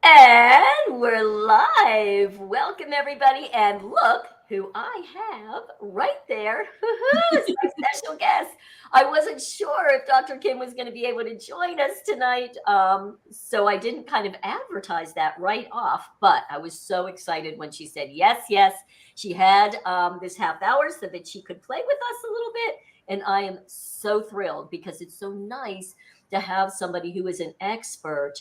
And we're live. Welcome, everybody. And look who I have right there. It's my special guest. I wasn't sure if Dr. Kym was going to be able to join us tonight. So I didn't kind of advertise that right off. But I was so excited when she said yes, yes. She had this half hour so that she could play with us a little bit. And I am so thrilled because it's so nice to have somebody who is an expert,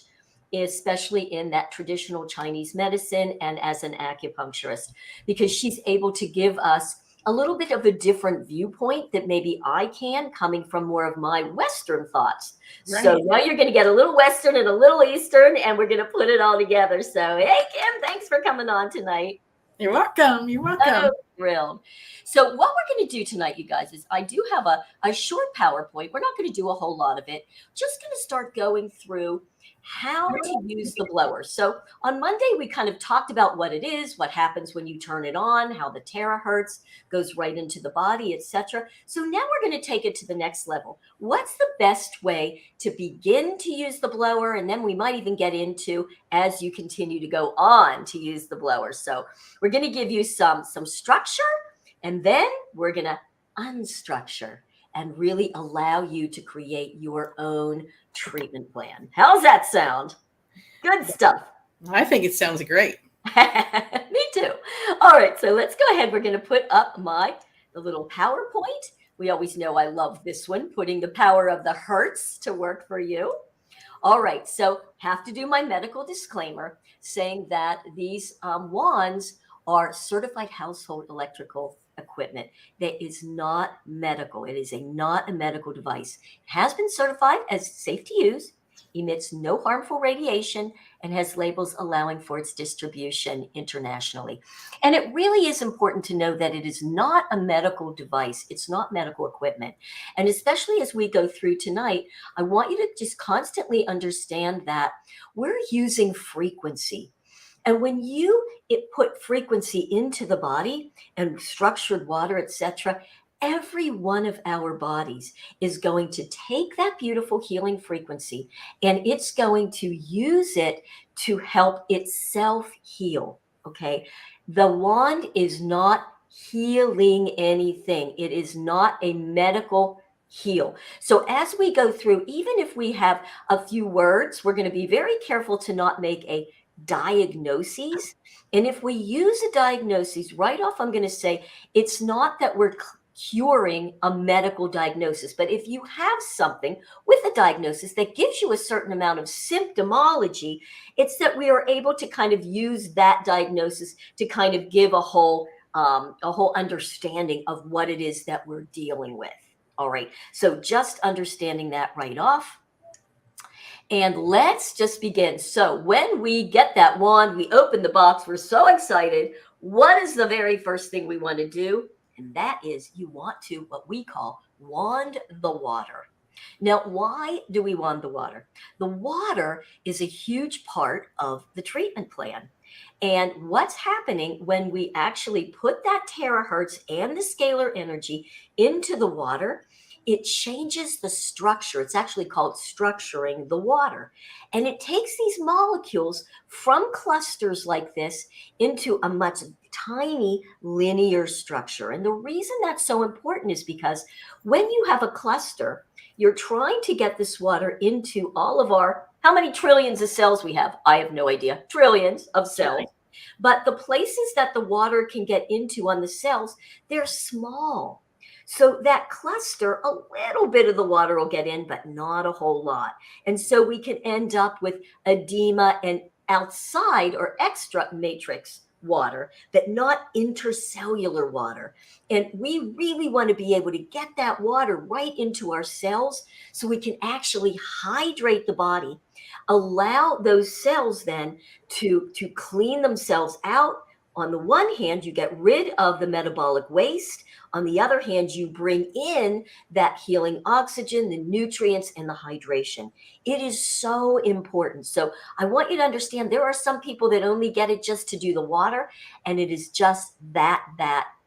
especially in that traditional Chinese medicine and as an acupuncturist, because she's able to give us a little bit of a different viewpoint that maybe I can, coming from more of my Western thoughts. Right. So now you're going to get a little Western and a little Eastern, and we're going to put it all together. So, hey, Kym, thanks for coming on tonight. You're welcome. You're welcome. Oh, thrilled. So what we're going to do tonight, you guys, is I do have a short PowerPoint. We're not going to do a whole lot of it. Just going to start going through how to use the blower. So on Monday, we kind of talked about what it is, what happens when you turn it on, how the terahertz goes right into the body, etc. So now we're going to take it to the next level. What's the best way to begin to use the blower? And then we might even get into as you continue to go on to use the blower. So we're going to give you some structure, and then we're going to unstructure and really allow you to create your own treatment plan. How's that sound? Good stuff. I think it sounds great. Me too. All right, so let's go ahead. We're going to put up the little PowerPoint. We always know I love this one, putting the power of the hertz to work for you. All right, so have to do my medical disclaimer saying that these wands are certified household electrical equipment. That is not medical. It is not a medical device. It has been certified as safe to use, emits no harmful radiation, and has labels allowing for its distribution internationally. And it really is important to know that it is not a medical device. It's not medical equipment. And especially as we go through tonight, I want you to just constantly understand that we're using frequency. And when you put frequency into the body and structured water, etc., every one of our bodies is going to take that beautiful healing frequency and it's going to use it to help itself heal. Okay. The wand is not healing anything. It is not a medical heal. So as we go through, even if we have a few words, we're going to be very careful to not make a diagnoses. And if we use a diagnosis right off, I'm going to say it's not that we're curing a medical diagnosis, but if you have something with a diagnosis that gives you a certain amount of symptomology, it's that we are able to kind of use that diagnosis to kind of give a whole understanding of what it is that we're dealing with. All right. So just understanding that right off. And let's just begin. So when we get that wand, we open the box, we're so excited. What is the very first thing we want to do? And that is you want to, what we call, wand the water. Now, why do we wand the water? The water is a huge part of the treatment plan. And what's happening when we actually put that terahertz and the scalar energy into the water, it changes the structure. It's actually called structuring the water. And it takes these molecules from clusters like this into a much tiny linear structure. And the reason that's so important is because when you have a cluster, you're trying to get this water into all of our, how many trillions of cells we have? I have no idea. Trillions of cells. But the places that the water can get into on the cells, they're small. So that cluster, a little bit of the water will get in, but not a whole lot. And so we can end up with edema and outside or extra matrix water, but not intercellular water. And we really want to be able to get that water right into our cells so we can actually hydrate the body, allow those cells then to clean themselves out. On the one hand, you get rid of the metabolic waste. On the other hand, you bring in that healing oxygen, the nutrients, and the hydration. It is so important. So I want you to understand there are some people that only get it just to do the water, and it is just that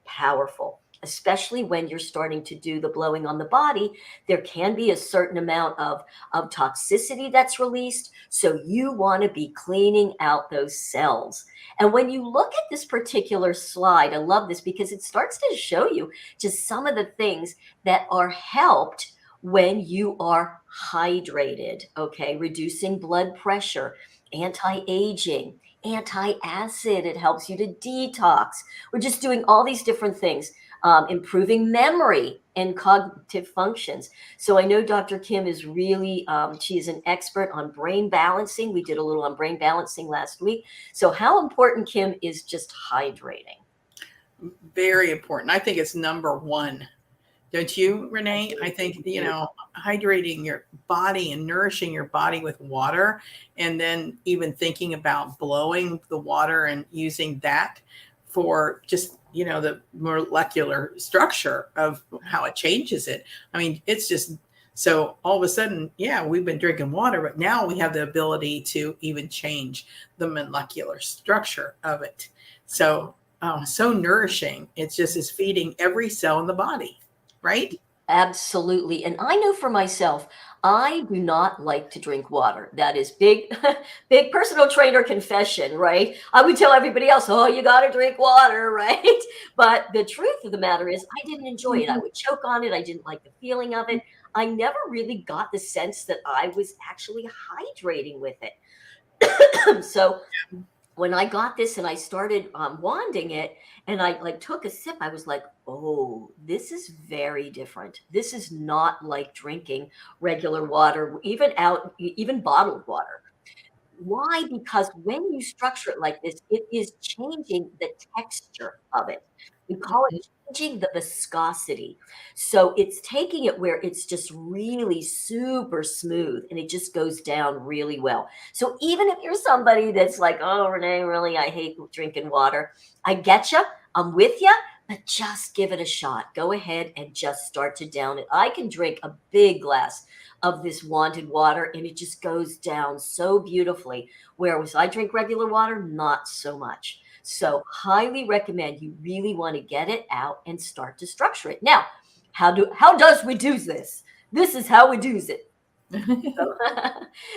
powerful. especially when you're starting to do the blowing on the body, there can be a certain amount of toxicity that's released. So you want to be cleaning out those cells. And when you look at this particular slide, I love this because it starts to show you just some of the things that are helped when you are hydrated, okay? Reducing blood pressure, anti-aging, anti-acid. It helps you to detox. We're just doing all these different things, improving memory and cognitive functions. So I know Dr. Kym is really, she is an expert on brain balancing. We did a little on brain balancing last week. So how important, Kym, is just hydrating? Very important. I think it's number one. Don't you, Renee? I think, hydrating your body and nourishing your body with water, and then even thinking about blowing the water and using that for just, the molecular structure of how it changes it. I mean, it's just, so all of a sudden, yeah, we've been drinking water, but now we have the ability to even change the molecular structure of it. So, so nourishing. It's just is feeding every cell in the body. Right? Absolutely. And I know for myself, I do not like to drink water. That is big, big personal trainer confession, right? I would tell everybody else, oh, you got to drink water, right? But the truth of the matter is, I didn't enjoy it. I would choke on it. I didn't like the feeling of it. I never really got the sense that I was actually hydrating with it. So when I got this and I started wanding it and I like took a sip, I was like, oh, this is very different. This is not like drinking regular water, even bottled water. Why? Because when you structure it like this, it is changing the texture of it. We call it changing the viscosity. So it's taking it where it's just really super smooth and it just goes down really well. So even if you're somebody that's like, oh, Renee, really, I hate drinking water, I get you. I'm with you. But just give it a shot. Go ahead and just start to down it. I can drink a big glass of this wanded water and it just goes down so beautifully. Whereas I drink regular water, not so much. So highly recommend, you really want to get it out and start to structure it. Now, how does we do this? This is how we do it.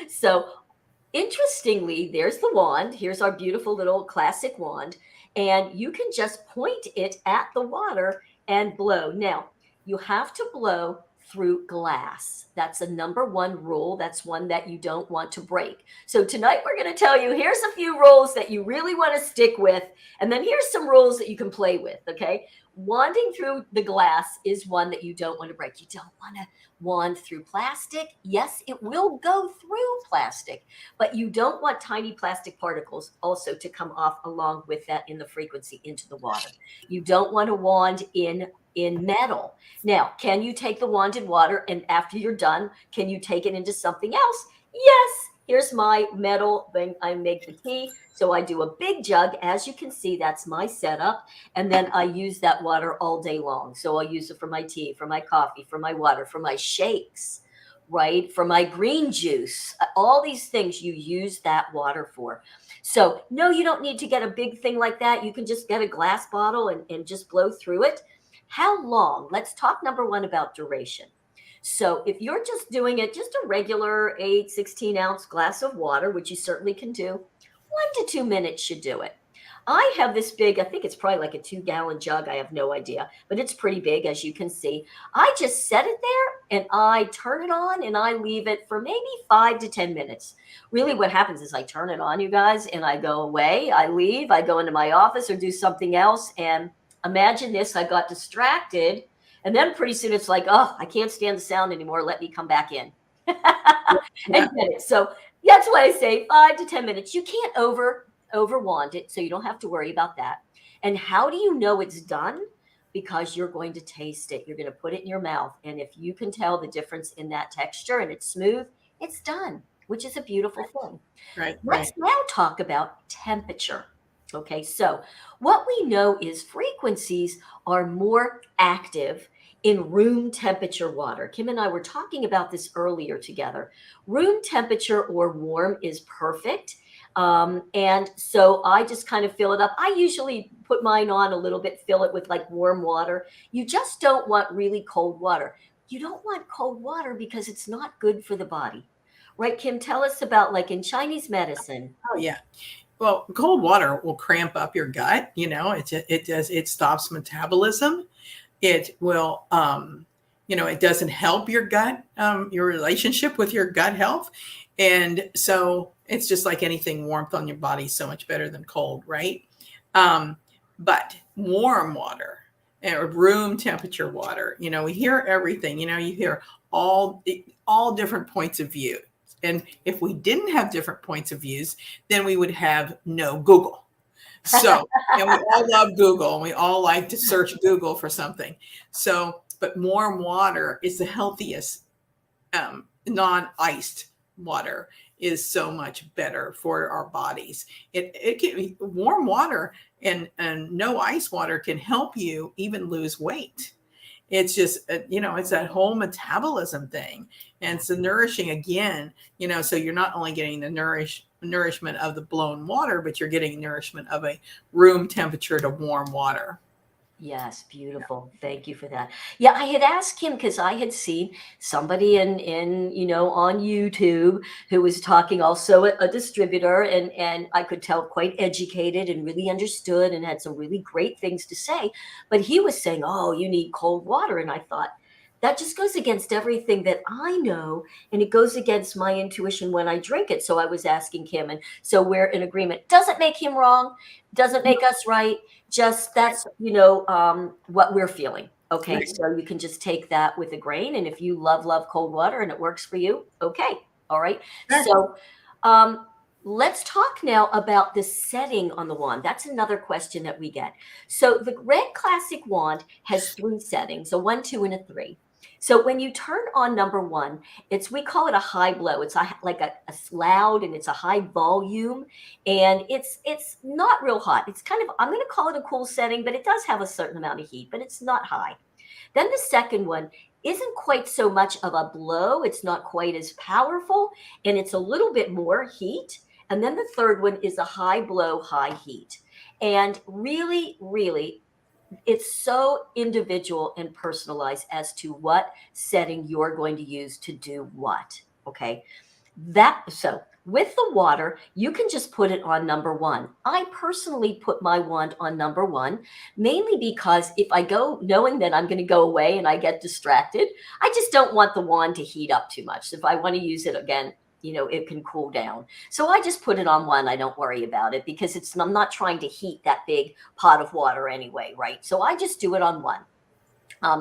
So interestingly, there's the wand. Here's our beautiful little classic wand. And you can just point it at the water and blow. Now, you have to blow through glass. That's a number one rule. That's one that you don't want to break. So tonight we're going to tell you, here's a few rules that you really want to stick with. And then here's some rules that you can play with, okay? Wanding through the glass is one that you don't want to break. You don't want to wand through plastic. Yes, it will go through plastic, but you don't want tiny plastic particles also to come off along with that in the frequency into the water. You don't want to wand in metal. Now, can you take the wanded water and after you're done, can you take it into something else? Yes. Here's my metal thing. I make the tea. So I do a big jug. As you can see, that's my setup. And then I use that water all day long. So I'll use it for my tea, for my coffee, for my water, for my shakes, right? For my green juice. All these things you use that water for. So no, you don't need to get a big thing like that. You can just get a glass bottle and just blow through it. How long? Let's talk number one about duration. So if you're just doing it, just a regular 16-ounce glass of water, which you certainly can do, 1 to 2 minutes should do it. I have this big, I think it's probably like a 2-gallon jug. I have no idea, but it's pretty big, as you can see. I just set it there and I turn it on and I leave it for maybe 5 to 10 minutes. Really what happens is I turn it on, you guys, and I go away. I leave, I go into my office or do something else. And imagine this, I got distracted. And then pretty soon it's like, oh, I can't stand the sound anymore. Let me come back in. So that's why I say 5 to 10 minutes. You can't over wand it, so you don't have to worry about that. And how do you know it's done? Because you're going to taste it. You're going to put it in your mouth. And if you can tell the difference in that texture and it's smooth, it's done, which is a beautiful thing. Right. Let's now talk about temperature. Okay, so what we know is frequencies are more active in room temperature water. Kym and I were talking about this earlier together. Room temperature or warm is perfect. And so I just kind of fill it up. I usually put mine on a little bit, fill it with like warm water. You just don't want really cold water. You don't want cold water because it's not good for the body. Right, Kym? Tell us about, like, in Chinese medicine. Oh yeah. Well, cold water will cramp up your gut. It stops metabolism. It will, it doesn't help your gut, your relationship with your gut health. And so it's just like anything, warmth on your body is so much better than cold, right? But warm water or room temperature water, we hear everything, you hear all different points of view. And if we didn't have different points of views, then we would have no Google. So, and we all love Google and we all like to search Google for something. So, but warm water is the healthiest. Non-iced water is so much better for our bodies. It can, warm water and no ice water can help you even lose weight. It's just, it's that whole metabolism thing. And it's the nourishing again, so you're not only getting the nourishment of the blown water, but you're getting nourishment of a room temperature to warm water. Yes, beautiful. Thank you for that. Yeah, I had asked him because I had seen somebody on YouTube who was talking, also a distributor, and I could tell quite educated and really understood and had some really great things to say. But he was saying, "Oh, you need cold water," and I thought that just goes against everything that I know, and it goes against my intuition when I drink it. So I was asking him, and so we're in agreement. Doesn't make him wrong, doesn't make us right. Just that's what we're feeling. Okay, Right. so you can just take that with a grain, and if you love cold water and it works for you, okay, all right. Sure. So let's talk now about the setting on the wand. That's another question that we get. So the red classic wand has 3 settings, a 1, 2, and a 3. So when you turn on number 1, we call it a high blow. It's like a loud, and it's a high volume, and it's not real hot. It's kind of, I'm going to call it a cool setting, but it does have a certain amount of heat, but it's not high. Then the second one isn't quite so much of a blow. It's not quite as powerful, and it's a little bit more heat. And then the third one is a high blow, high heat. And really, really, it's so individual and personalized as to what setting you're going to use to do what. Okay. So with the water, you can just put it on number 1. I personally put my wand on number 1, mainly because if I go knowing that I'm going to go away and I get distracted, I just don't want the wand to heat up too much. If I want to use it again, it can cool down. So I just put it on 1. I don't worry about it because I'm not trying to heat that big pot of water anyway, right? So I just do it on 1.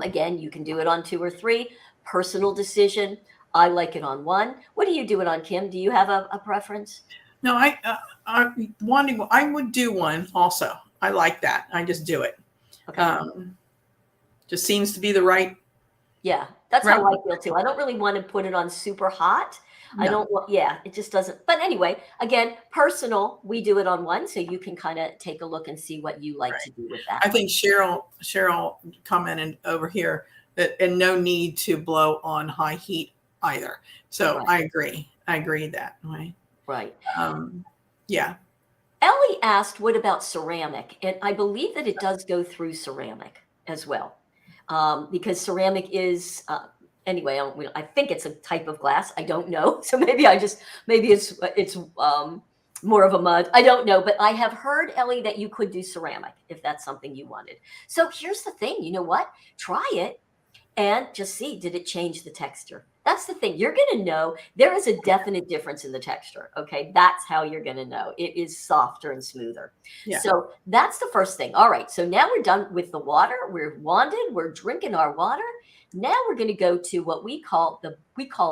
Again, you can do it on 2 or 3, personal decision. I like it on 1. What do you do it on, Kym? Do you have a preference? No, I would do 1 also. I like that. I just do it. Okay. Just seems to be the right. Yeah, that's Right. how I feel too. I don't really want to put it on super hot. I No. don't want, yeah, it just doesn't. But anyway, again, personal, we do it on 1, so you can kind of take a look and see what you like to do with that. I think Cheryl commented over here that, and no need to blow on high heat either. So Right. I agree that way. Right. Yeah. Ellie asked, what about ceramic? And I believe that it does go through ceramic as well, because ceramic is, anyway, I think it's a type of glass. I don't know. So maybe it's more of a mud. I don't know. But I have heard, Ellie, that you could do ceramic if that's something you wanted. So here's the thing. You know what? Try it and just see, did it change the texture? That's the thing. You're going to know there is a definite difference in the texture. Okay. That's how you're going to know. It is softer and smoother. Yeah. So that's the first thing. All right. So now we're done with the water. We're wanded. We're drinking our water. Now we're going to go to what we call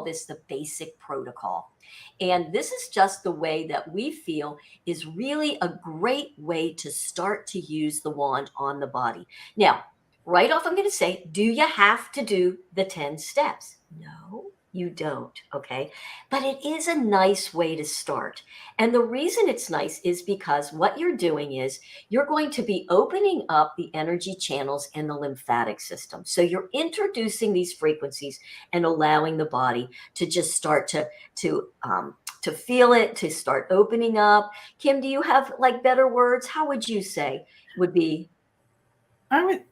this the basic protocol. And this is just the way that we feel is really a great way to start to use the wand on the body. Now, right off, I'm going to say, do you have to do the 10 steps? No, You don't, okay? But it is a nice way to start. And the reason it's nice is because what you're doing is you're going to be opening up the energy channels in the lymphatic system. So you're introducing these frequencies and allowing the body to just start to feel it, to start opening up. Kym, do you have like better words? How would you say would be? I would,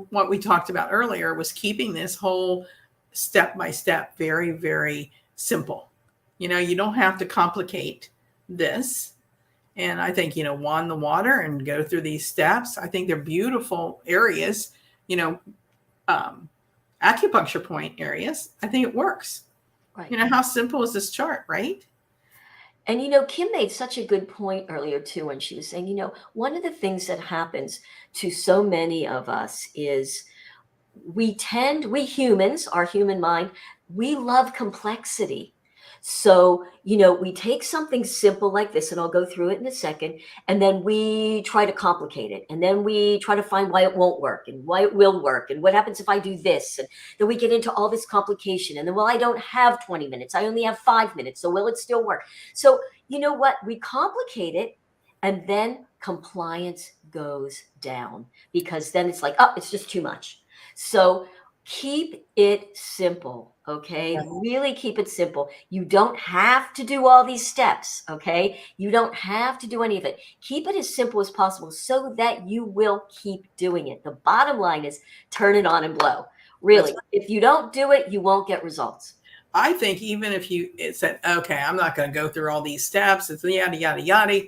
what we talked about earlier was keeping this whole step by step very, very simple. You don't have to complicate this. And I think, wand the water and go through these steps. I think they're beautiful areas, acupuncture point areas. I think it works. Right. How simple is this chart, right? And, Kym made such a good point earlier, too, when she was saying, one of the things that happens to so many of us is we humans, our human mind, we love complexity. So, we take something simple like this, and I'll go through it in a second, and then we try to complicate it. And then we try to find why it won't work and why it will work. And what happens if I do this? And then we get into all this complication. And then, well, I don't have 20 minutes. I only have 5 minutes. So will it still work? So you know what? We complicate it, and then compliance goes down because then it's like, oh, it's just too much. So keep it simple, okay? Really keep it simple. You don't have to do all these steps, okay? You don't have to do any of it. Keep it as simple as possible so that you will keep doing it. The bottom line is turn it on and blow. Really, if you don't do it, you won't get results. I think even if you said, okay, I'm not going to go through all these steps, it's yada, yada, yada,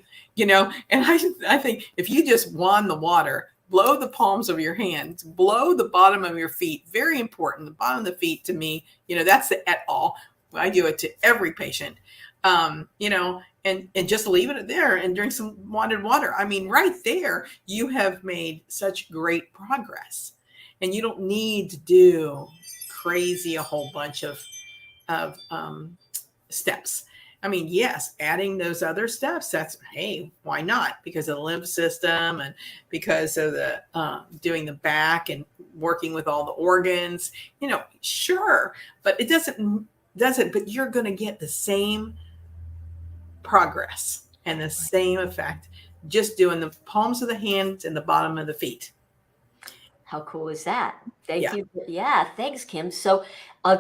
and I think if you just wand the water, blow the palms of your hands, blow the bottom of your feet. Very important. The bottom of the feet to me, that's the et al. I do it to every patient, and just leave it there and drink some wanded water. I mean, right there, you have made such great progress, and you don't need to do crazy a whole bunch of steps. I mean, yes, adding those other steps, hey, why not? Because of the lymph system and because of the doing the back and working with all the organs, sure. But it doesn't, but you're going to get the same progress and the same effect just doing the palms of the hands and the bottom of the feet. How cool is that? Thank you. Yeah, thanks, Kym. So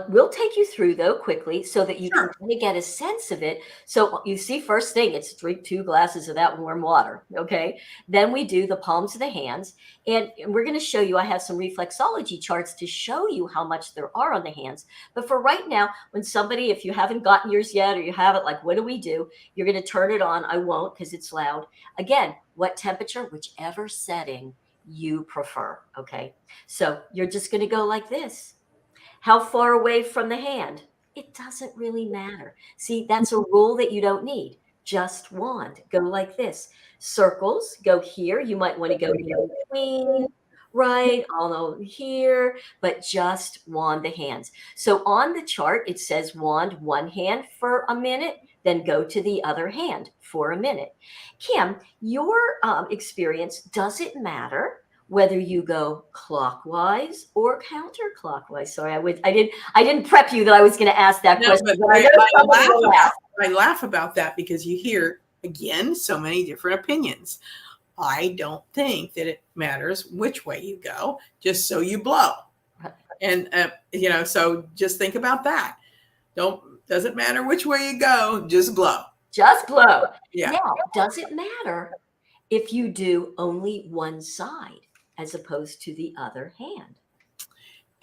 we'll take you through, though, quickly so that you can kind of get a sense of it. So you see, first thing, it's drink 2 glasses of that warm water, okay? Then we do the palms of the hands. And we're going to show you, I have some reflexology charts to show you how much there are on the hands. But for right now, when somebody, if you haven't gotten yours yet or you have it, like, what do? You're going to turn it on. I won't because it's loud. Again, what temperature? Whichever setting you prefer. Okay. So you're just going to go like this. How far away from the hand? It doesn't really matter. See, that's a rule that you don't need. Just wand. Go like this. Circles, go here. You might want to go in between, right? All here, but just wand the hands. So on the chart, it says wand one hand for a minute, then go to the other hand for a minute. Kym, your experience, does it matter whether you go clockwise or counterclockwise? Sorry, I didn't prep you that I was going to ask that question. But I laugh about that because you hear, again, so many different opinions. I don't think that it matters which way you go, just so you blow. And, so just think about that. Doesn't matter which way you go, just blow. Just blow. Yeah. Now, does it matter if you do only one side as opposed to the other hand?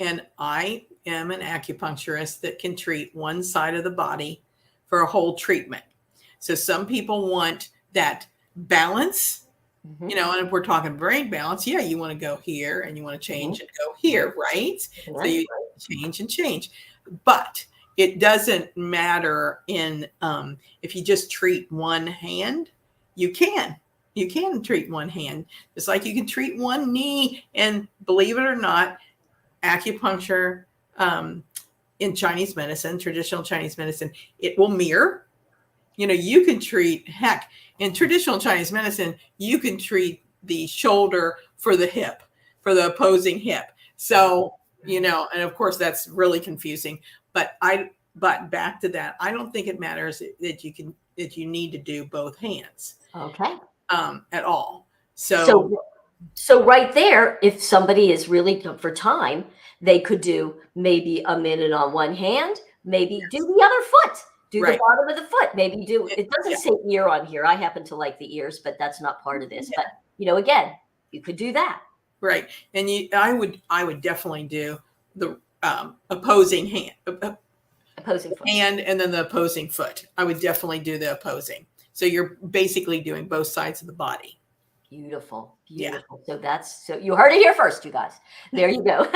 And I am an acupuncturist that can treat one side of the body for a whole treatment. So some people want that balance, and if we're talking brain balance, you want to go here and you want to change and go here, right? So you change and change. But it doesn't matter if you just treat one hand, you can treat one hand, just like you can treat one knee. And believe it or not, acupuncture in Chinese medicine, traditional Chinese medicine, it will mirror. You can treat, in traditional Chinese medicine, you can treat the shoulder for the hip, for the opposing hip. So and of course that's really confusing, but back to that, I don't think it matters that you need to do both hands Okay. at all. So right there, if somebody is really for time, they could do maybe a minute on one hand, maybe do the other foot, do the Right. bottom of the foot, maybe do, it doesn't Yeah. say ear on here. I happen to like the ears, but that's not part of this. But, again, you could do that. Right. And I would definitely do the opposing hand, Opposing foot. and then the opposing foot. I would definitely do the opposing. So you're basically doing both sides of the body. Beautiful. Yeah. So you heard it here first, you guys. There you go.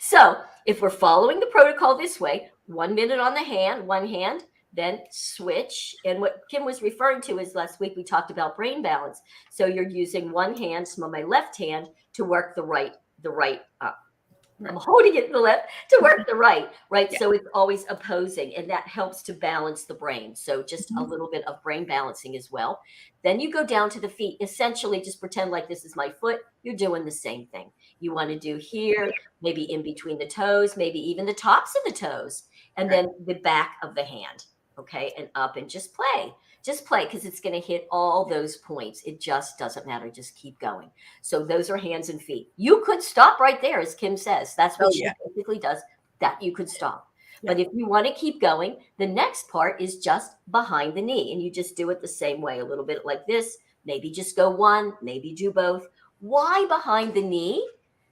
So if we're following the protocol this way, 1 minute on the hand, one hand, then switch. And what Kym was referring to is last week we talked about brain balance. So you're using one hand, some of my left hand, to work the right. I'm holding it in the left to work the right. Yeah. So it's always opposing, and that helps to balance the brain. So just a little bit of brain balancing as well. Then you go down to the feet. Essentially, just pretend like this is my foot. You're doing the same thing. You want to do here, maybe in between the toes, maybe even the tops of the toes, and then the back of the hand. Okay, and up, and just play. Just play, because it's going to hit all those points. It just doesn't matter. Just keep going. So those are hands and feet. You could stop right there, as Kym says. That's what she basically does, that you could stop. Yeah. But if you want to keep going, the next part is just behind the knee. And you just do it the same way, a little bit like this. Maybe just go one, maybe do both. Why behind the knee?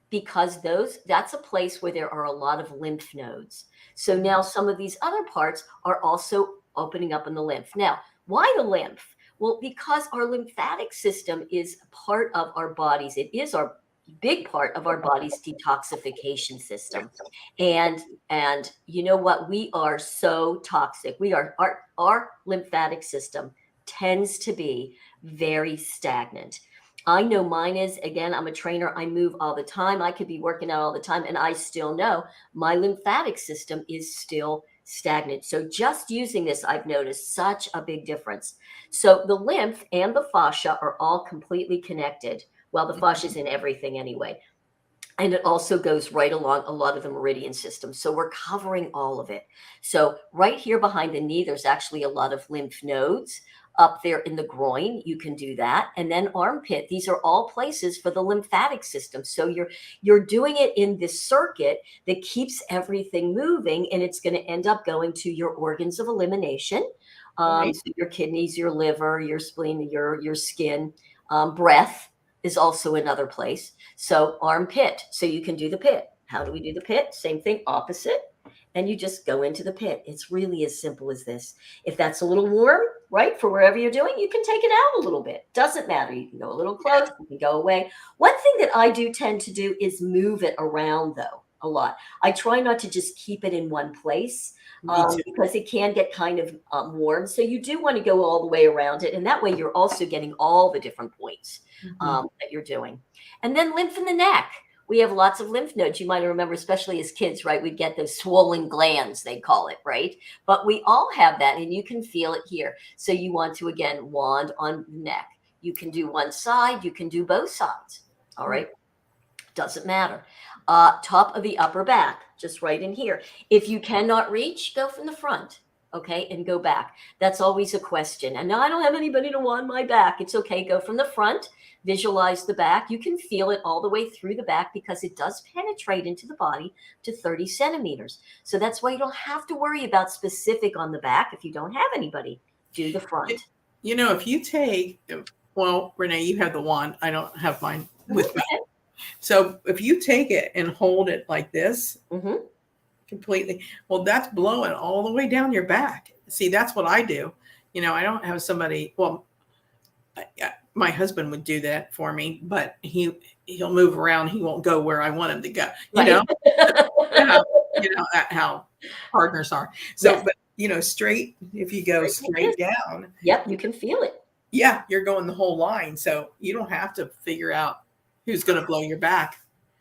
Because that's a place where there are a lot of lymph nodes. So now some of these other parts are also opening up in the lymph. Now, why the lymph? Well, because our lymphatic system is part of our bodies. It is our big part of our body's detoxification system. And you know what? We are so toxic. Our lymphatic system tends to be very stagnant. I know mine is. Again, I'm a trainer. I move all the time. I could be working out all the time, and I still know my lymphatic system is still stagnant. So just using this, I've noticed such a big difference. So the lymph and the fascia are all completely connected. Well, the fascia is in everything anyway. And it also goes right along a lot of the meridian system. So we're covering all of it. So right here behind the knee, there's actually a lot of lymph nodes. Up there in the groin, you can do that. And then armpit, these are all places for the lymphatic system. So you're doing it in this circuit that keeps everything moving, and it's going to end up going to your organs of elimination. So your kidneys, your liver, your spleen, your skin, breath is also another place. So armpit, so you can do the pit. How do we do the pit? Same thing, opposite. And you just go into the pit. It's really as simple as this. If that's a little warm, right, for wherever you're doing, you can take it out a little bit. Doesn't matter. You can go a little close, you can go away. One thing that I do tend to do is move it around, though, a lot. I try not to just keep it in one place because it can get kind of warm. So you do want to go all the way around it. And that way you're also getting all the different points that you're doing. And then lymph in the neck. We have lots of lymph nodes. You might remember, especially as kids, right? We'd get those swollen glands, they call it, right? But we all have that, and you can feel it here. So you want to, again, wand on the neck. You can do one side. You can do both sides. All right? Doesn't matter. Top of the upper back, just right in here. If you cannot reach, go from the front. Okay, and go back. That's always a question. And now I don't have anybody to wand my back. It's okay. Go from the front. Visualize the back. You can feel it all the way through the back because it does penetrate into the body to 30 centimeters. So that's why you don't have to worry about specific on the back. If you don't have anybody, do the front. You know, if you take, well, Renee, you have the wand. I don't have mine with me. So if you take it and hold it like this, completely, well, that's blowing all the way down your back. See, that's what I do. You know, I don't have somebody, well, my husband would do that for me, but he'll move around. He won't go where I want him to go. You know, how partners are. So, but you know, straight, if you go straight down. Yep. You can feel it. Yeah. You're going the whole line. So you don't have to figure out who's going to blow your back.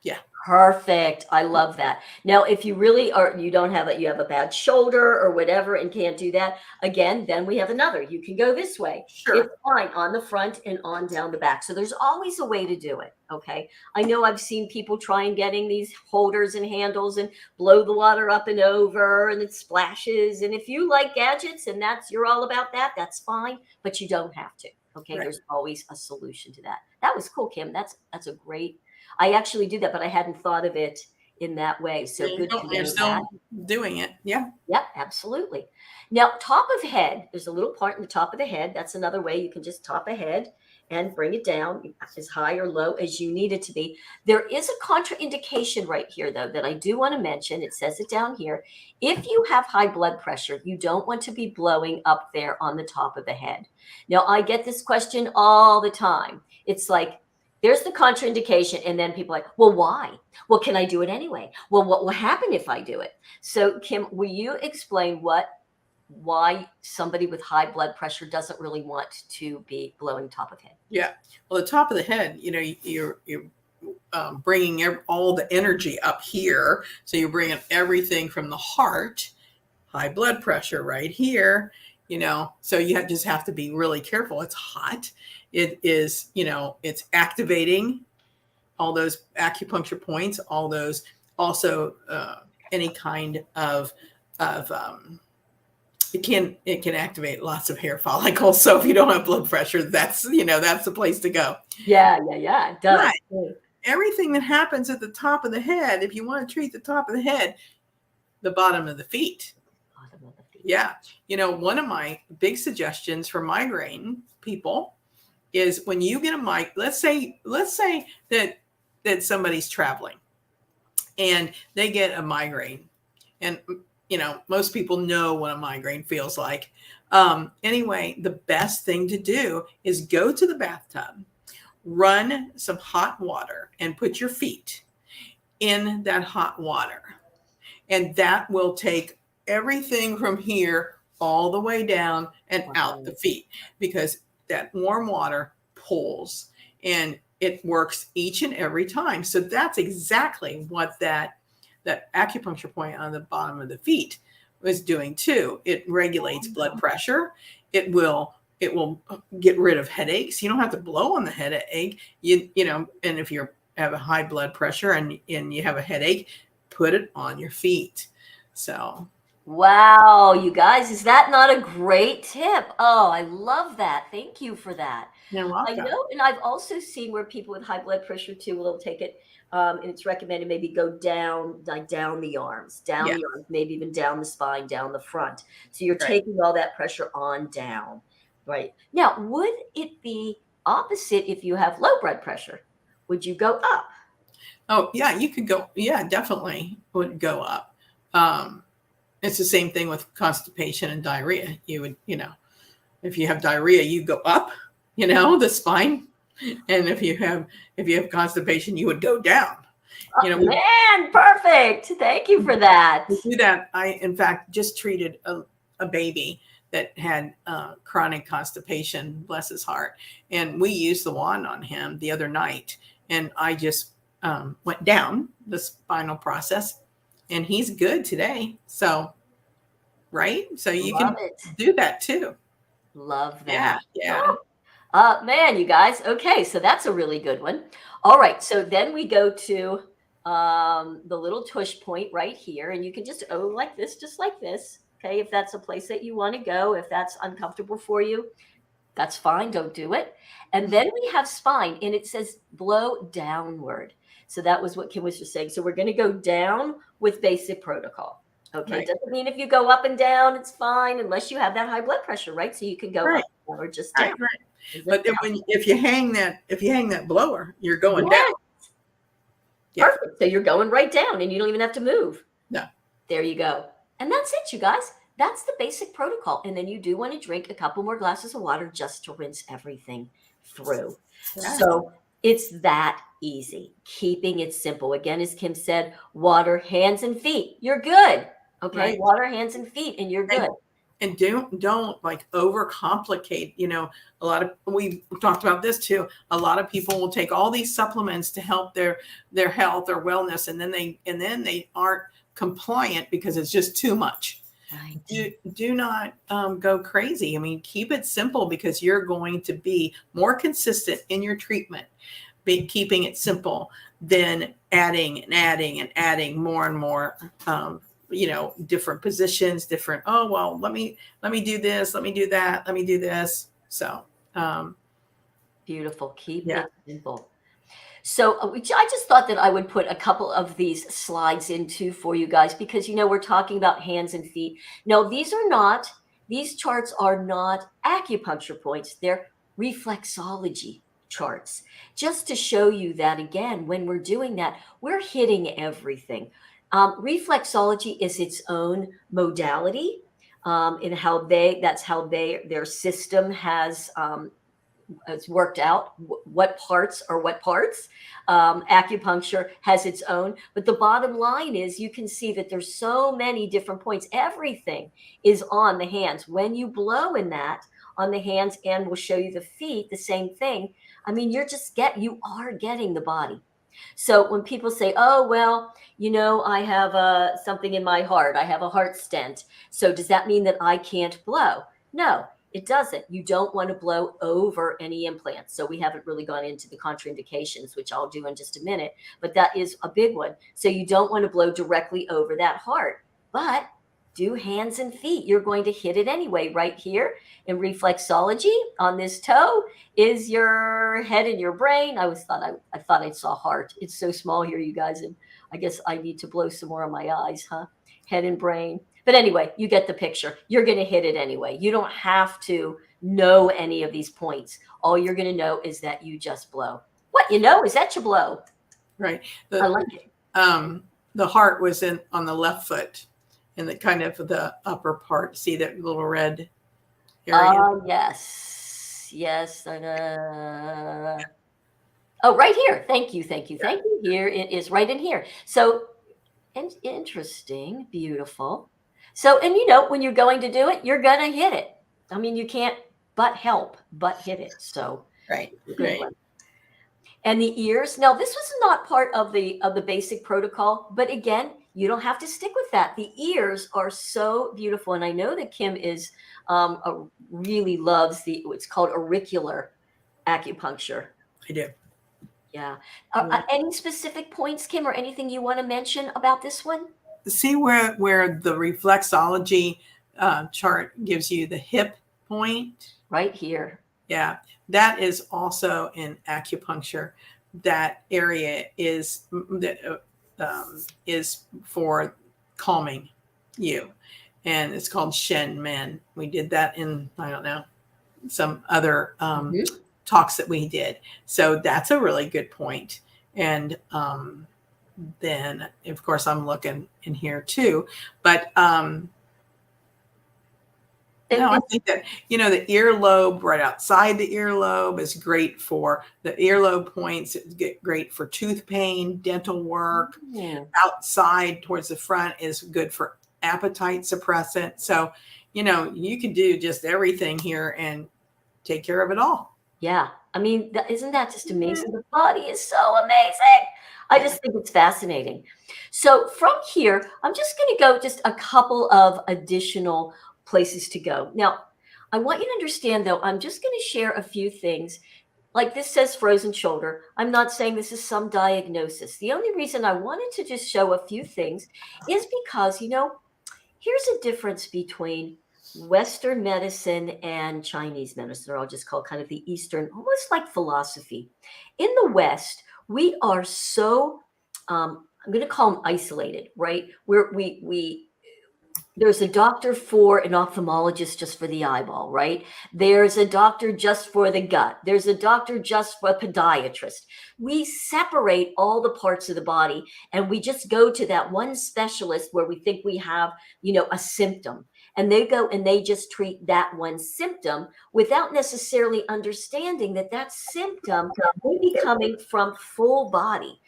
Yeah. Perfect. I love that. Now, if you really are, you don't have it, you have a bad shoulder or whatever and can't do that, again, then we have another. You can go this way. It's Sure. fine on the front and on down the back. So there's always a way to do it. Okay. I know I've seen people try and getting these holders and handles and blow the water up and over and it splashes. And if you like gadgets and you're all about that, that's fine, but you don't have to. Okay. Right. There's always a solution to that. That was cool, Kym. That's a great. I actually do that, but I hadn't thought of it in that way. So good to You're know still that. doing it. Yeah. Yep, absolutely. Now, top of head, there's a little part in the top of the head. That's another way you can just top a head and bring it down as high or low as you need it to be. There is a contraindication right here, though, that I do want to mention. It says it down here. If you have high blood pressure, you don't want to be blowing up there on the top of the head. Now, I get this question all the time. It's like, there's the contraindication. And then people are like, well, why? Well, can I do it anyway? Well, what will happen if I do it? So, Kym, will you explain why somebody with high blood pressure doesn't really want to be blowing top of head? Yeah. Well, the top of the head, you're bringing all the energy up here. So you're bringing everything from the heart, high blood pressure right here, so you just have to be really careful. It's hot. It is, it's activating all those acupuncture points, all those also any kind of it can activate lots of hair follicles. So if you don't have blood pressure, that's the place to go. Yeah, it does. But everything that happens at the top of the head, if you want to treat the top of the head, the bottom of the feet. Yeah. One of my big suggestions for migraine people is when you get a mic, let's say that somebody's traveling and they get a migraine, and most people know what a migraine feels like. Anyway, the best thing to do is go to the bathtub, run some hot water and put your feet in that hot water. And that will take everything from here all the way down and out the feet, because that warm water pulls and it works each and every time. So that's exactly what that acupuncture point on the bottom of the feet was doing too. It regulates blood pressure. It will get rid of headaches. You don't have to blow on the headache. And if you have a high blood pressure and you have a headache, put it on your feet. So wow, you guys, is that not a great tip? Oh, I love that. Thank you for that. You're welcome. I know, and I've also seen where people with high blood pressure too will take it, and it's recommended maybe go down, like down the arms, the arms, maybe even down the spine, down the front. So you're taking all that pressure on down, right? Now, would it be opposite if you have low blood pressure? Would you go up? Oh, yeah, you could go. Yeah, definitely would go up. It's the same thing with constipation and diarrhea. You would, if you have diarrhea, you go up, the spine. And if you have constipation, you would go down. Man, perfect. Thank you for that. To do that, I, in fact, just treated a baby that had chronic constipation, bless his heart. And we used the wand on him the other night. And I just went down the spinal process. And he's good today. So, right? So you can do that too. Love that. Yeah. Man, you guys. Okay, so that's a really good one. All right, so then we go to the little tush point right here, and you can just like this, just like this. Okay, if that's a place that you want to go, if that's uncomfortable for you, that's fine. Don't do it. And then we have spine, and it says blow downward. So that was what Kym was just saying. So we're going to go down with basic protocol. Okay. Right. Doesn't mean if you go up and down, it's fine, unless you have that high blood pressure, right? So you can go up or just down. Right. But then if you hang that blower, you're going down. Perfect. So you're going right down and you don't even have to move. No. There you go. And that's it, you guys. That's the basic protocol. And then you do want to drink a couple more glasses of water just to rinse everything through. Yeah. So it's that easy, keeping it simple. Again, as Kym said, water, hands, and feet. You're good. Okay. Right. Water, hands, and feet, and you're good. And don't like overcomplicate. We talked about this too. A lot of people will take all these supplements to help their health or wellness, and then they aren't compliant because it's just too much. Right. Do not go crazy. I mean, keep it simple, because you're going to be more consistent in your treatment, keeping it simple, than adding and adding and adding more and more. Different positions, different. Oh, well, let me do this. Let me do that. Let me do this. So, Beautiful. Keep it simple. So I just thought that I would put a couple of these slides into for you guys, because, we're talking about hands and feet. No, these charts are not acupuncture points. They're reflexology charts, just to show you that, again, when we're doing that, we're hitting everything. Reflexology is its own modality, in how their system has worked out what parts are what parts. Acupuncture has its own, but the bottom line is, you can see that there's so many different points. Everything is on the hands. When you blow in that on the hands, and we'll show you the feet, the same thing. I mean, you are getting the body. So when people say, oh, well, I have something in my heart, I have a heart stent, so does that mean that I can't blow? No, it doesn't. You don't want to blow over any implants. So we haven't really gone into the contraindications, which I'll do in just a minute, but that is a big one. So you don't want to blow directly over that heart, but do hands and feet. You're going to hit it anyway. Right here in reflexology, on this toe is your head and your brain. I thought I saw heart. It's so small here, you guys, and I guess I need to blow some more on my eyes, huh? Head and brain. But anyway, you get the picture. You're going to hit it anyway. You don't have to know any of these points. All you're going to know is that you just blow. What you know is that you blow. Right. I like it. The heart was on the left foot, in the kind of the upper part. See that little red area? Yes. Oh, right here. Thank you. Here it is, right in here. So, interesting, beautiful. So, and when you're going to do it, you're going to hit it. I mean, you can't but hit it. So, right. And the ears. Now, this was not part of the basic protocol, but again, you don't have to stick with that. The ears are so beautiful, and I know that Kym is really loves what's called auricular acupuncture. I do. Yeah. Any specific points, Kym, or anything you want to mention about this one? See where the reflexology chart gives you the hip point? Right here. Yeah, that is also in acupuncture. That area is for calming you, and it's called Shen Men. We did that in, I don't know, some other talks that we did. So that's a really good point. And then, of course, I'm looking in here too. But no, I think that, the earlobe right outside the earlobe is great for the earlobe points. It's great for tooth pain, dental work. Outside towards the front is good for appetite suppressant. So, you can do just everything here and take care of it all. Yeah. I mean, isn't that just amazing? The body is so amazing. I just think it's fascinating. So from here, I'm just going to go just a couple of additional places to go. Now, I want you to understand, though, I'm just going to share a few things. Like this says frozen shoulder. I'm not saying this is some diagnosis. The only reason I wanted to just show a few things is because, here's a difference between Western medicine and Chinese medicine, or I'll just call kind of the Eastern, almost like philosophy. In the West, we are so, I'm going to call them isolated, right? There's a doctor for an ophthalmologist just for the eyeball, right? There's a doctor just for the gut. There's a doctor just for a podiatrist. We separate all the parts of the body and we just go to that one specialist where we think we have, a symptom. And they go and they just treat that one symptom without necessarily understanding that symptom may be coming from full body,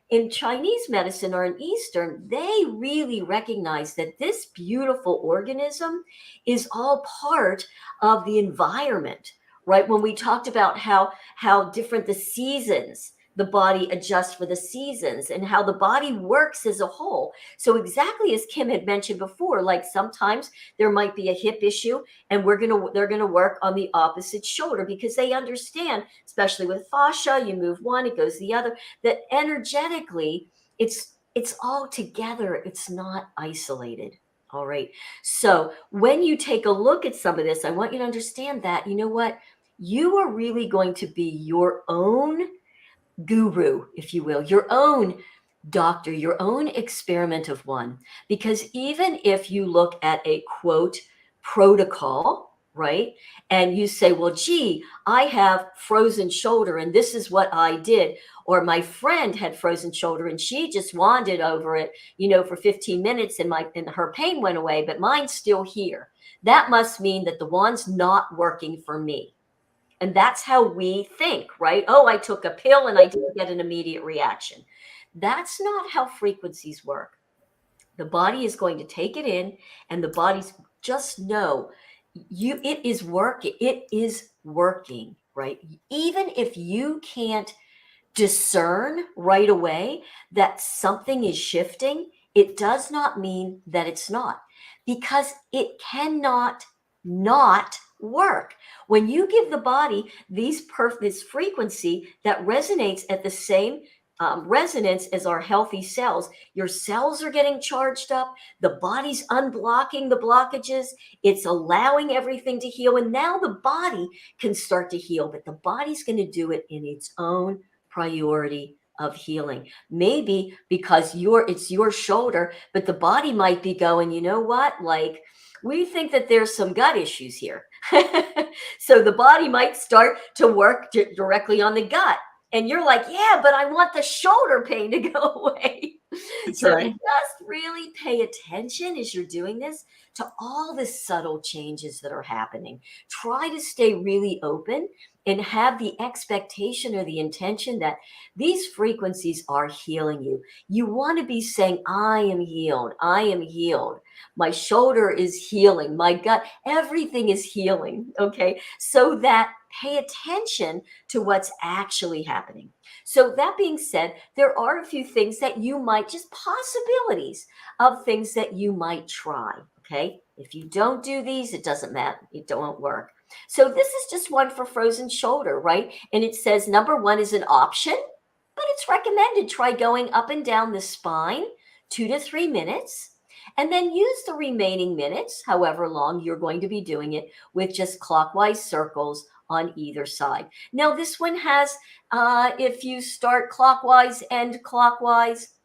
in Chinese medicine or in Eastern, they really recognize that this beautiful organism is all part of the environment, right? When we talked about how different the seasons, the body adjusts for the seasons and how the body works as a whole. So exactly as Kym had mentioned before, like sometimes there might be a hip issue and they're gonna work on the opposite shoulder because they understand, especially with fascia, you move one, it goes the other, that energetically it's all together. It's not isolated. All right. So when you take a look at some of this, I want you to understand that, you know what? You are really going to be your own guru, if you will, your own doctor, your own experiment of one. Because even if you look at a quote protocol, right, and you say, well, gee, I have frozen shoulder and this is what I did, or my friend had frozen shoulder and she just wanded over it, for 15 minutes and her pain went away, but mine's still here. That must mean that the one's not working for me. And that's how we think, right? Oh, I took a pill and I didn't get an immediate reaction. That's not how frequencies work. The body is going to take it in, and the body's just know it is working. It is working, right? Even if you can't discern right away that something is shifting, it does not mean that it's not, because it cannot not work. When you give the body this frequency that resonates at the same resonance as our healthy cells, your cells are getting charged up, the body's unblocking the blockages, it's allowing everything to heal, and now the body can start to heal, but the body's going to do it in its own priority of healing. Maybe because it's your shoulder, but the body might be going, you know what? Like, we think that there's some gut issues here. So the body might start to work directly on the gut. And you're like, yeah, but I want the shoulder pain to go away. That's So right. just really pay attention as you're doing this to all the subtle changes that are happening. Try to stay really open and have the expectation or the intention that these frequencies are healing you. You want to be saying, I am healed. I am healed. My shoulder is healing. My gut, everything is healing. Okay. So that pay attention to what's actually happening. So that being said, there are a few things that you might, just possibilities of things that you might try. Okay. If you don't do these, it doesn't matter. It don't work. So this is just one for frozen shoulder, right? And it says number 1 is an option, but it's recommended. Try going up and down the spine 2 to 3 minutes. And then use the remaining minutes, however long you're going to be doing it, with just clockwise circles on either side. Now, this one has, if you start clockwise and clockwise,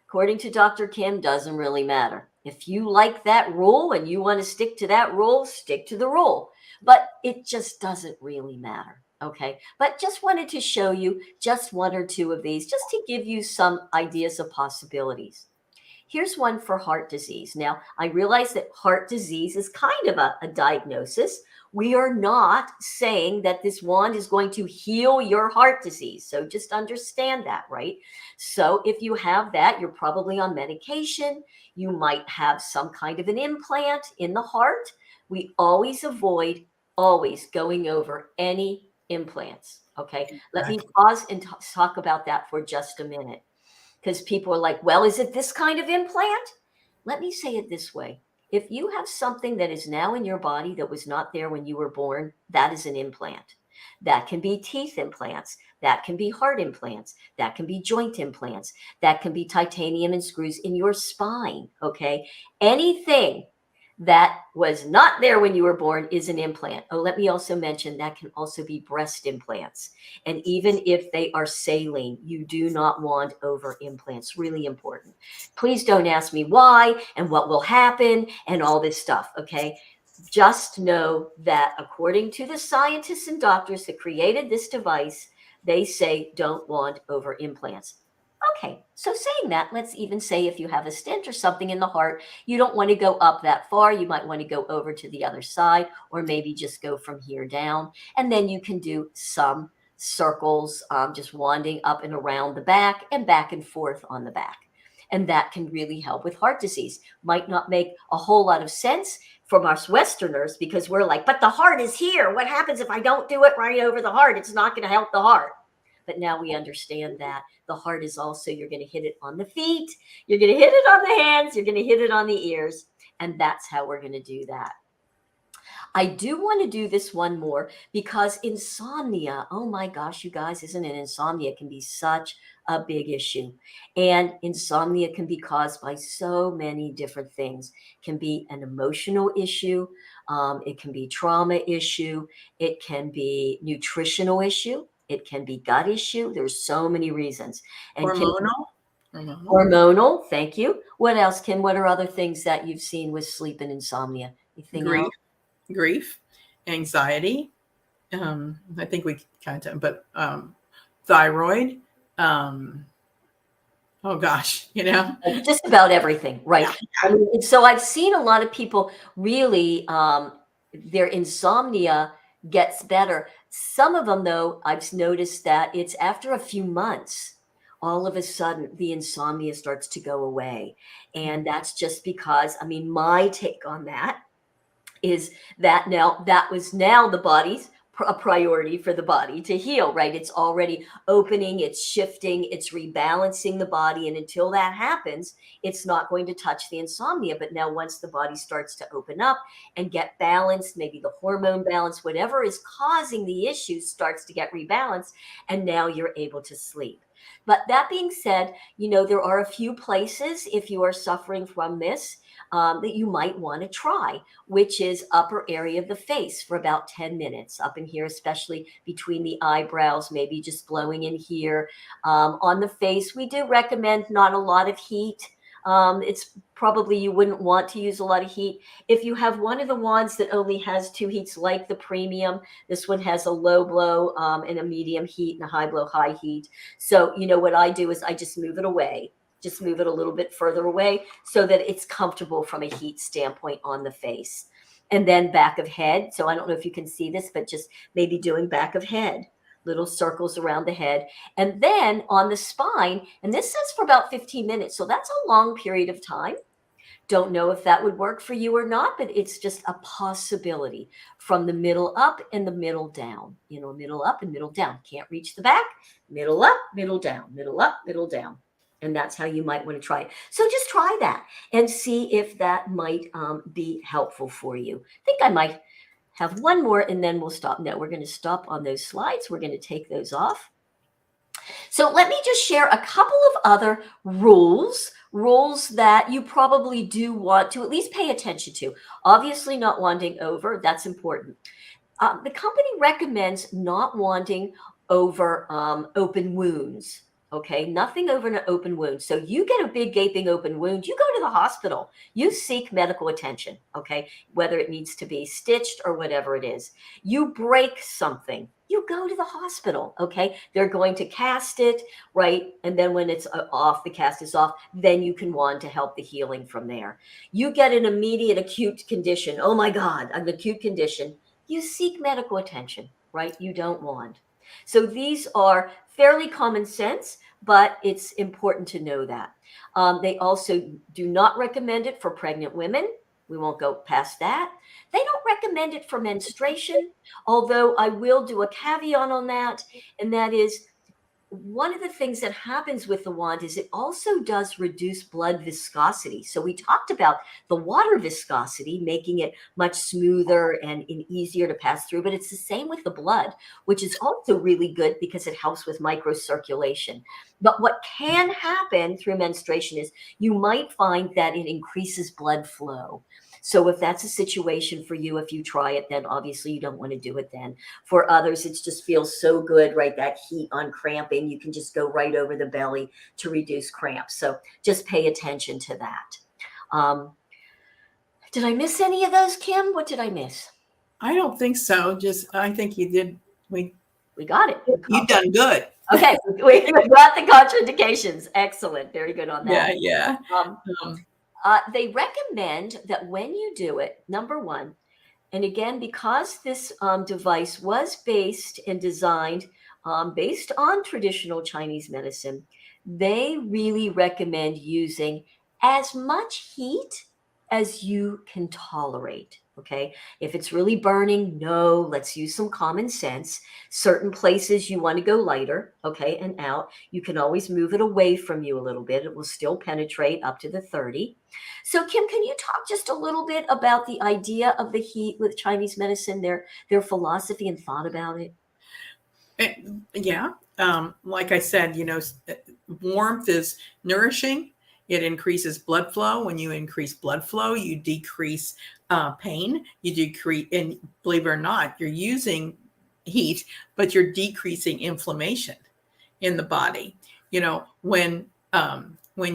according to Dr. Kym, doesn't really matter. If you like that rule and you want to stick to that rule, stick to the rule. But it just doesn't really matter. Okay. But just wanted to show you just 1 or 2 of these, just to give you some ideas of possibilities. Here's one for heart disease. Now, I realize that heart disease is kind of a diagnosis. We are not saying that this wand is going to heal your heart disease. So just understand that, right? So if you have that, you're probably on medication. You might have some kind of an implant in the heart. We always avoid going over any implants. Okay. Let me pause and talk about that for just a minute. Because people are like, well, is it this kind of implant? Let me say it this way. If you have something that is now in your body that was not there when you were born, that is an implant. That can be teeth implants. That can be heart implants. That can be joint implants. That can be titanium and screws in your spine. Okay. Anything that was not there when you were born is an implant. Oh, let me also mention that can also be breast implants. And even if they are saline, you do not want over implants. Really important. Please don't ask me why and what will happen and all this stuff. Okay. Just know that according to the scientists and doctors that created this device, they say don't want over implants. Okay, so saying that, let's even say if you have a stent or something in the heart, you don't want to go up that far. You might want to go over to the other side, or maybe just go from here down. And then you can do some circles, just wanding up and around the back and back and forth on the back. And that can really help with heart disease. Might not make a whole lot of sense from us Westerners because we're like, but the heart is here. What happens if I don't do it right over the heart? It's not going to help the heart. But now we understand that the heart is also, you're going to hit it on the feet, you're going to hit it on the hands, you're going to hit it on the ears. And that's how we're going to do that. I do want to do this one more because insomnia, oh my gosh, you guys, isn't it? Insomnia can be such a big issue. And insomnia can be caused by so many different things. It can be an emotional issue. It can be trauma issue. It can be nutritional issue. It can be gut issue. There's so many reasons. And hormonal. Thank you. What else, Kym? What are other things that you've seen with sleep and insomnia? Anything else? Grief, anxiety. I think we kind of, but thyroid. Oh gosh, just about everything, right? Yeah. I mean, so I've seen a lot of people really, their insomnia gets better. Some of them, though, I've noticed that it's after a few months, all of a sudden the insomnia starts to go away. And that's just because, I mean, my take on that is that that was the body's a priority for the body to heal, right? It's already opening, it's shifting, it's rebalancing the body. And until that happens, it's not going to touch the insomnia. But now once the body starts to open up and get balanced, maybe the hormone balance, whatever is causing the issues starts to get rebalanced. And now you're able to sleep. But that being said, there are a few places, if you are suffering from this, that you might want to try, which is upper area of the face for about 10 minutes up in here, especially between the eyebrows, maybe just blowing in here. On the face, we do recommend not a lot of heat. It's probably you wouldn't want to use a lot of heat. If you have one of the wands that only has 2 heats, like the premium, this one has a low blow and a medium heat and a high blow, high heat. So, what I do is I just move it away. Just move it a little bit further away so that it's comfortable from a heat standpoint on the face. And then back of head. So I don't know if you can see this, but just maybe doing back of head, little circles around the head. And then on the spine, and this says for about 15 minutes. So that's a long period of time. Don't know if that would work for you or not, but it's just a possibility from the middle up and the middle down, middle up and middle down. Can't reach the back, middle up, middle down, middle up, middle down. And that's how you might want to try it. So just try that and see if that might be helpful for you. I think I might have one more and then we'll stop. No, we're going to stop on those slides. We're going to take those off. So let me just share a couple of other rules that you probably do want to at least pay attention to. Obviously not wanding over. That's important. The company recommends not wanding over open wounds. Okay, nothing over an open wound. So you get a big gaping open wound, you go to the hospital, you seek medical attention, okay, whether it needs to be stitched or whatever it is. You break something, you go to the hospital, okay? They're going to cast it, right? And then when it's off, the cast is off, then you can wand to help the healing from there. You get an immediate acute condition. Oh my God, an acute condition. You seek medical attention, right? You don't wand. So these are fairly common sense, but it's important to know that. They also do not recommend it for pregnant women. We won't go past that. They don't recommend it for menstruation, although I will do a caveat on that, and that is one of the things that happens with the wand is it also does reduce blood viscosity. So we talked about the water viscosity, making it much smoother and easier to pass through, but it's the same with the blood, which is also really good because it helps with microcirculation. But what can happen through menstruation is you might find that it increases blood flow. So if that's a situation for you, if you try it, then obviously you don't want to do it then. For others, it just feels so good, right? That heat on cramping, you can just go right over the belly to reduce cramps. So just pay attention to that. Did I miss any of those, Kym? What did I miss? I don't think so. I think you did. We got it. You've done good. Okay. We got the contraindications. Excellent. Very good on that. Yeah. They recommend that when you do it, number one, and again, because this device was based and designed based on traditional Chinese medicine, they really recommend using as much heat as you can tolerate. Okay. If it's really burning, no, let's use some common sense. Certain places you want to go lighter. Okay. And out. You can always move it away from you a little bit. It will still penetrate up to the 30. So, Kym, can you talk just a little bit about the idea of the heat with Chinese medicine, their philosophy and thought about it? Yeah. Like I said, warmth is nourishing. It increases blood flow. When you increase blood flow, you decrease pain. You decrease, and believe it or not, you're using heat, but you're decreasing inflammation in the body. When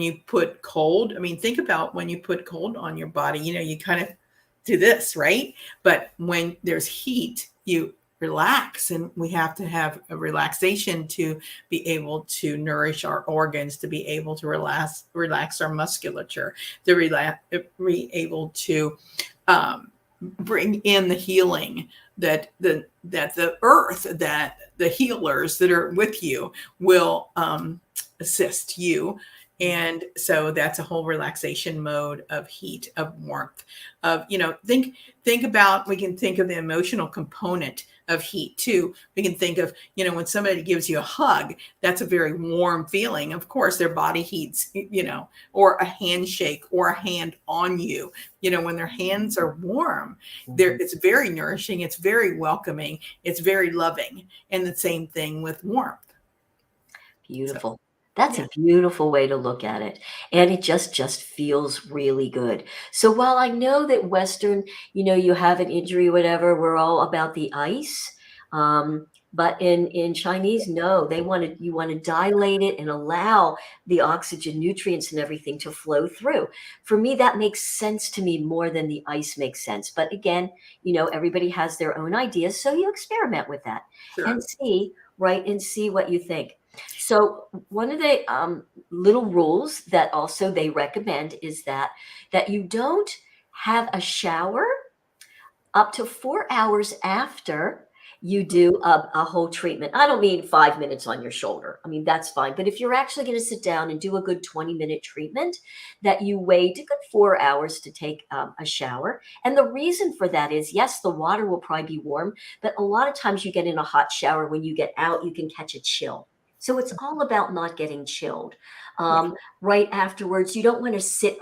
you put cold, I mean, think about when you put cold on your body, you kind of do this, right? But when there's heat, you relax, and we have to have a relaxation to be able to nourish our organs, to be able to relax our musculature, to be able to bring in the healing that the earth, that the healers that are with you will assist you. And so that's a whole relaxation mode of heat, of warmth, of, think about, we can think of the emotional component of heat too. We can think of, when somebody gives you a hug, that's a very warm feeling. Of course, their body heats, or a handshake or a hand on you, when their hands are warm, it's very nourishing. It's very welcoming. It's very loving. And the same thing with warmth. Beautiful. So, That's yeah. a beautiful way to look at it. And it just feels really good. So while I know that Western, you have an injury, whatever, we're all about the ice. But in Chinese, no, you want to dilate it and allow the oxygen, nutrients, and everything to flow through. For me, that makes sense to me more than the ice makes sense. But again, everybody has their own ideas. So you experiment with that and Sure. see, right? And see what you think. So one of the little rules that also they recommend is that you don't have a shower up to 4 hours after you do a whole treatment. I don't mean 5 minutes on your shoulder. I mean, that's fine. But if you're actually going to sit down and do a good 20-minute treatment, that you wait a good 4 hours to take a shower. And the reason for that is, yes, the water will probably be warm, but a lot of times you get in a hot shower, when you get out, you can catch a chill. So it's all about not getting chilled. Yeah. Right afterwards, you don't want to sit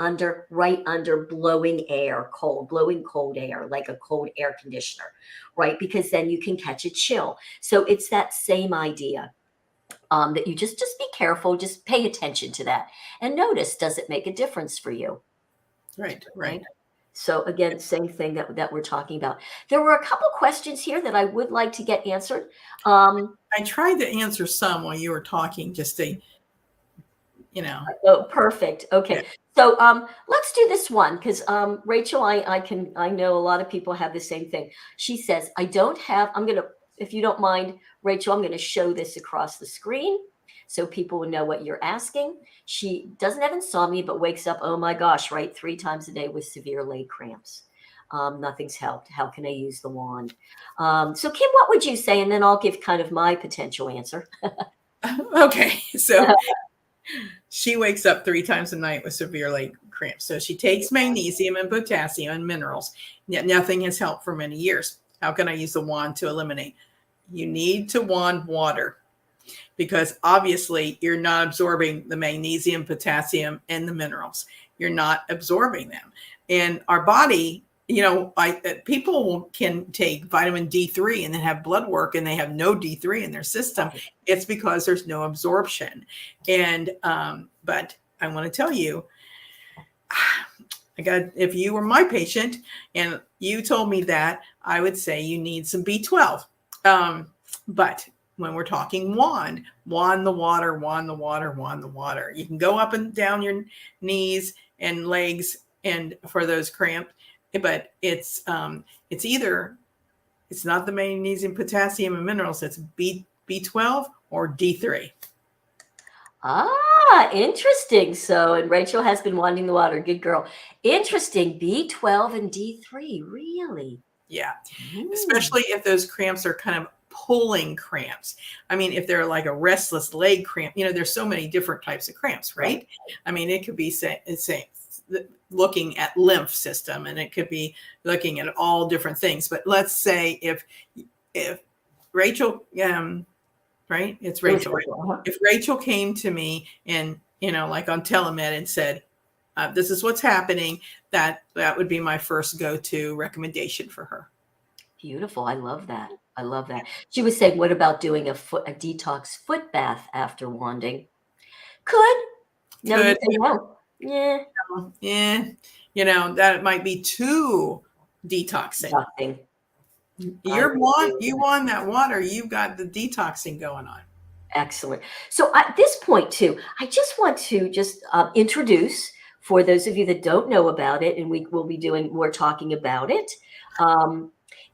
right under blowing cold air, like a cold air conditioner, right? Because then you can catch a chill. So it's that same idea. That you just be careful, just pay attention to that and notice, does it make a difference for you? Right. Okay. Right. So again, same thing that we're talking about. There were a couple questions here that I would like to get answered. I tried to answer some while you were talking, just to, Oh, perfect. yeah. Okay. So let's do this one because Rachel, I know a lot of people have the same thing. She says, I'm gonna, if you don't mind, Rachel, I'm gonna show this across the screen so people will know what you're asking. She doesn't have insomnia, but wakes up, oh my gosh, right, 3 times a day with severe leg cramps. Nothing's helped. How can I use the wand? So Kym, what would you say? And then I'll give kind of my potential answer. Okay. So she wakes up 3 times a night with severe leg cramps. So she takes magnesium and potassium and minerals, yet nothing has helped for many years. How can I use the wand to eliminate? You need to wand water, because obviously you're not absorbing the magnesium, potassium, and the minerals. You're not absorbing them. And our body, people can take vitamin D3 and then have blood work and they have no D3 in their system. It's because there's no absorption. But I want to tell you, if you were my patient and you told me that, I would say you need some B12. But when we're talking wand the water, wand the water, wand the water. You can go up and down your knees and legs and for those cramps, but it's not the magnesium, potassium, and minerals. It's B12 or D3. Interesting. So, and Rachel has been wanting the water. Good girl. Interesting. B12 and D3. Really? Yeah. Ooh. Especially if those cramps are kind of pulling cramps. I mean, if they're like a restless leg cramp, there's so many different types of cramps, right? I mean, it could be say looking at lymph system, and it could be looking at all different things. But let's say if Rachel, right? It's Rachel. Right? If Rachel came to me and, like on telemed and said, this is what's happening, that would be my first go-to recommendation for her. Beautiful. I love that. I love that. She was saying, what about doing a detox foot bath after wanding? Could. No, you say no. Yeah. Yeah. That might be too detoxing. Nothing. You won that water. You've got the detoxing going on. Excellent. So at this point too, I just want to introduce, for those of you that don't know about it, and we will be doing more talking about it.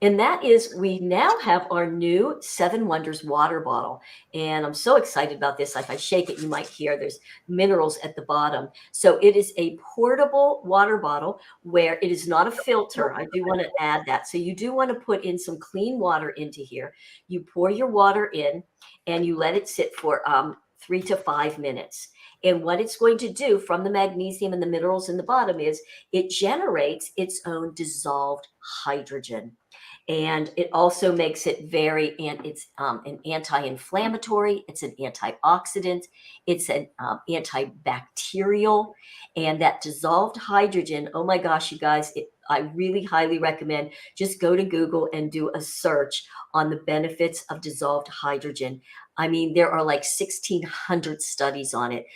And that is, we now have our new 7 Wonders water bottle. And I'm so excited about this. If I shake it, you might hear there's minerals at the bottom. So it is a portable water bottle where it is not a filter. I do want to add that. So you do want to put in some clean water into here. You pour your water in and you let it sit for 3 to 5 minutes. And what it's going to do from the magnesium and the minerals in the bottom is it generates its own dissolved hydrogen. And it also makes it it's an anti-inflammatory, it's an antioxidant, it's an antibacterial, and that dissolved hydrogen, oh my gosh, you guys, I really highly recommend just go to Google and do a search on the benefits of dissolved hydrogen. I mean, there are like 1,600 studies on it.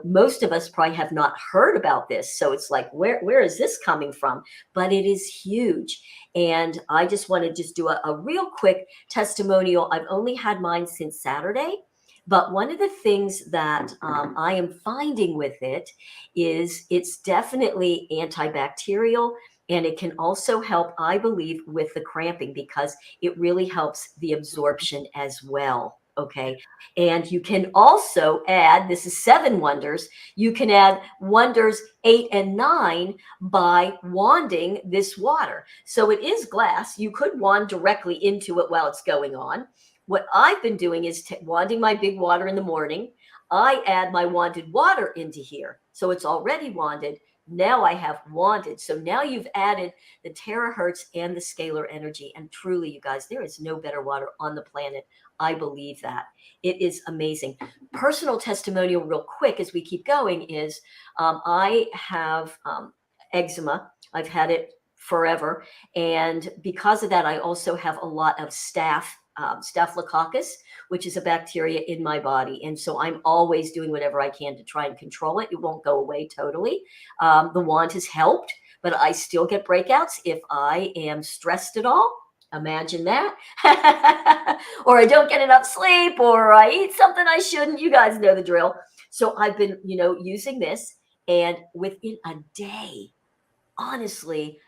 Most of us probably have not heard about this. So it's like, where is this coming from? But it is huge. And I just want to do a real quick testimonial. I've only had mine since Saturday. But one of the things that I am finding with it is it's definitely antibacterial. And it can also help, I believe, with the cramping because it really helps the absorption as well. Okay. And you can also add, this is 7 wonders. You can add wonders 8 and 9 by wanding this water. So it is glass. You could wand directly into it while it's going on. What I've been doing is wanding my big water in the morning. I add my wanded water into here. So it's already wanded. Now I have wanded. So now you've added the terahertz and the scalar energy. And truly, you guys, there is no better water on the planet. I believe that. It is amazing. Personal testimonial real quick as we keep going is I have eczema. I've had it forever. And because of that, I also have a lot of staphylococcus, which is a bacteria in my body. And so I'm always doing whatever I can to try and control it. It won't go away totally. The wand has helped, but I still get breakouts if I am stressed at all. Imagine that. Or I don't get enough sleep, or I eat something I shouldn't. You guys know the drill. So I've been, using this, and within a day, honestly,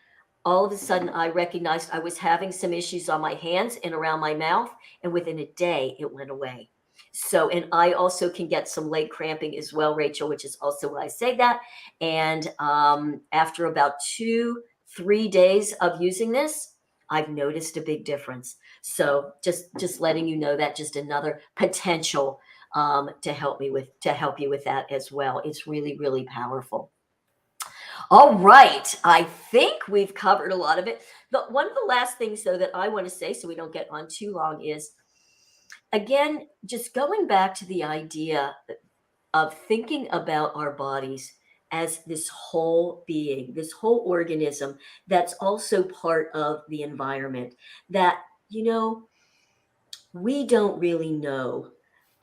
all of a sudden I recognized I was having some issues on my hands and around my mouth, and within a day it went away. So, and I also can get some leg cramping as well, Rachel, which is also why I say that. And after about 2-3 days of using this, I've noticed a big difference. So just letting you know that, just another potential to help you with that as well. It's really, really powerful. All right. I think we've covered a lot of it. But one of the last things, though, that I want to say, so we don't get on too long, is, again, just going back to the idea of thinking about our bodies as this whole being, this whole organism that's also part of the environment, that, we don't really know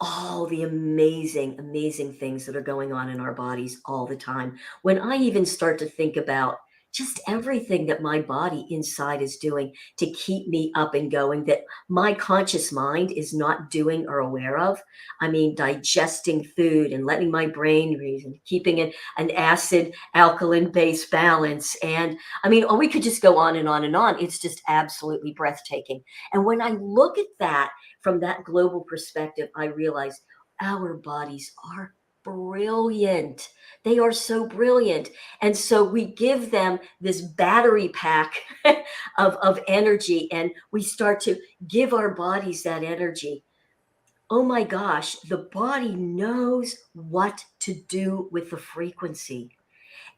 all the amazing, amazing things that are going on in our bodies all the time. When I even start to think about just everything that my body inside is doing to keep me up and going, that my conscious mind is not doing or aware of. I mean, digesting food and letting my brain reason, keeping an acid alkaline base balance. And I mean, we could just go on and on and on. It's just absolutely breathtaking. And when I look at that from that global perspective, I realize our bodies are brilliant. They are so brilliant. And so we give them this battery pack of energy, and we start to give our bodies that energy. Oh my gosh, the body knows what to do with the frequency.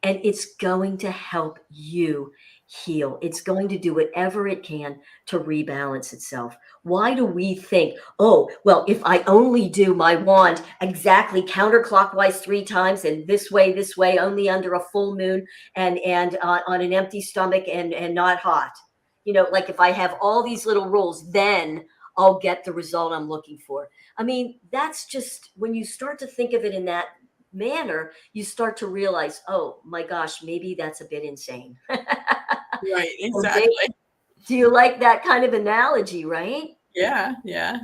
And it's going to help you heal. It's going to do whatever it can to rebalance itself. Why do we think, oh, well, if I only do my wand exactly counterclockwise 3 times and this way, only under a full moon and on an empty stomach and not hot. You know, like if I have all these little rules, then I'll get the result I'm looking for. I mean, that's just when you start to think of it in that manner, you start to realize, oh my gosh, maybe that's a bit insane. Right, Okay. exactly. Do you like that kind of analogy, right? Yeah, yeah.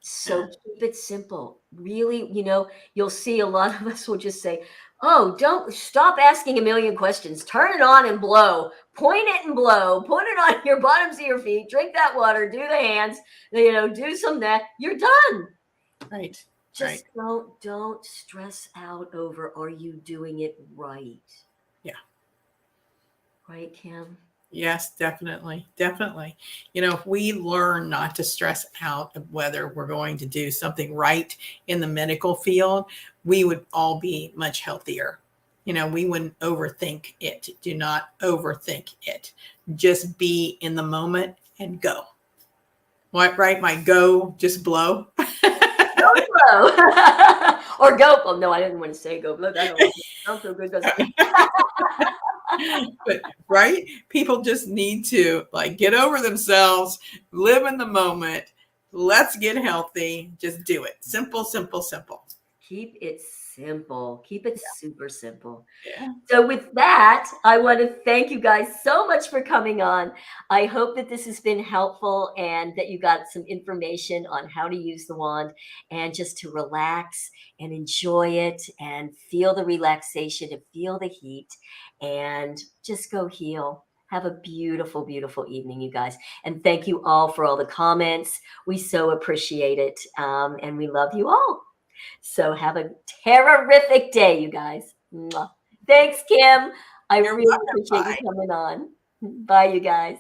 So keep it simple. Really, you know, you'll see a lot of us will just say, oh, don't stop asking a million questions. Turn it on and blow. Point it and blow. Put it on your bottoms of your feet. Drink that water. Do the hands. You know, do some that. You're done. Right. Just don't stress out over, are you doing it right? Yeah. Right, Kym? Yes, definitely. Definitely. You know, if we learn not to stress out of whether we're going to do something right in the medical field, we would all be much healthier. You know, we wouldn't overthink it. Do not overthink it. Just be in the moment and go. What, right? My go, just blow. Blow. Or go. Oh, no, I didn't want to say go blow. That don't sound so good, does it? But right, people just need to like get over themselves, live in the moment. Let's get healthy. Just do it. Simple, simple, simple. Keep it simple. Keep it super simple. Yeah. So with that, I want to thank you guys so much for coming on. I hope that this has been helpful and that you got some information on how to use the wand and just to relax and enjoy it and feel the relaxation and feel the heat and just go heal. Have a beautiful, beautiful evening, you guys. And thank you all for all the comments. We so appreciate it. And we love you all. So have a terrific day, you guys. Mwah. Thanks, Kym. I You're really welcome. appreciate Bye. you coming on. Bye, you guys.